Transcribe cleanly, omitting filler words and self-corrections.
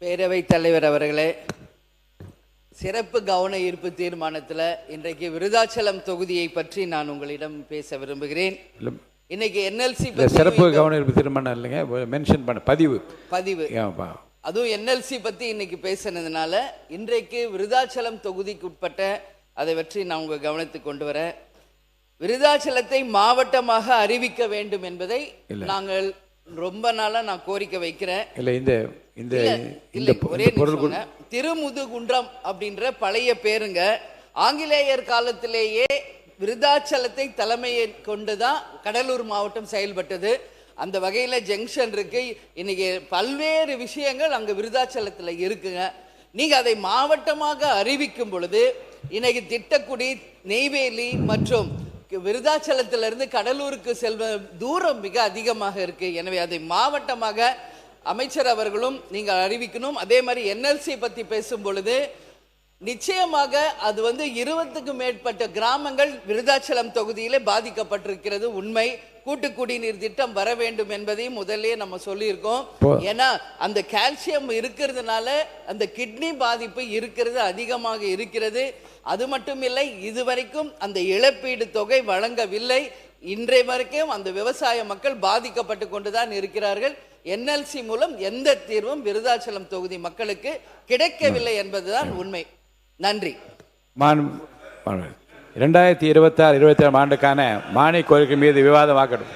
பேரவைத் தலைவர் அவர்களே, சிறப்பு கவன ஈர்ப்பு தீர்மானத்தில் இன்றைக்கு விருதாச்சலம் தொகுதியை பற்றி நான் உங்களிடம் பேச விரும்புகிறேன். இன்னைக்கு என்எல்சி சிறப்பு கவன ஈர்ப்பு தீர்மானம் இல்லைங்க, மென்ஷன் பண்ண பதிவு அதுவும் என்எல்சி பற்றி இன்னைக்கு பேசினதுனால இன்றைக்கு விருதாச்சலம் தொகுதிக்கு உட்பட்ட அதை பற்றி நான் உங்கள் கவனத்துக்கு கொண்டு வரேன். விருதாச்சலத்தை மாவட்டமாக அறிவிக்க வேண்டும் என்பதை நாங்கள் ரொம்ப நாளா நான் கோரிக்கை வைக்கிறேன். ஒரே திருமுதுகுன்றம் அப்படின்ற பழைய பேருங்க ஆங்கிலேயர் காலத்திலேயே விருதாச்சலத்தை தலைமையை கொண்டுதான் கடலூர் மாவட்டம் செயல்பட்டது. அந்த வகையில ஜங்ஷன் இருக்கு. இன்னைக்கு பல்வேறு விஷயங்கள் அங்க விருதாச்சலத்துல இருக்குங்க. நீங்க அதை மாவட்டமாக அறிவிக்கும் பொழுது இன்னைக்கு திட்டக்குடி, நெய்வேலி மற்றும் விருதாச்சலத்திலிருந்து கடலூருக்கு செல்வ தூரம் மிக அதிகமாக இருக்கு. எனவே அதை மாவட்டமாக அமைச்சர் அவர்களும் நீங்கள் அறிவிக்கணும். அதே மாதிரி என்எல்சி பத்தி பேசும் பொழுது நிச்சயமாக அது 20க்கும் மேற்பட்ட கிராமங்கள் விருதாச்சலம் தொகுதியிலே பாதிக்கப்பட்டிருக்கிறது உண்மை. கூட்டு குடிநீர் திட்டம் வர வேண்டும் என்பதையும் முதல்ல நம்ம சொல்லியிருக்கோம். ஏன்னா அந்த கால்சியம் இருக்கிறதுனால அந்த கிட்னி பாதிப்பு இருக்கிறது அதிகமாக இருக்கிறது. அது மட்டும் இல்லை, இதுவரைக்கும் அந்த இழப்பீடு தொகை வழங்கவில்லை. இன்றைய வரைக்கும் அந்த விவசாய மக்கள் பாதிக்கப்பட்டு கொண்டுதான் இருக்கிறார்கள். என்எல்சி மூலம் எந்த தீர்வும் விருதாச்சலம் தொகுதி மக்களுக்கு கிடைக்கவில்லை என்பதுதான் உண்மை. நன்றி. 2026-27 ஆண்டுக்கான மானிய கோரிக்கை மீது விவாதம் வாக்கெடுப்பு.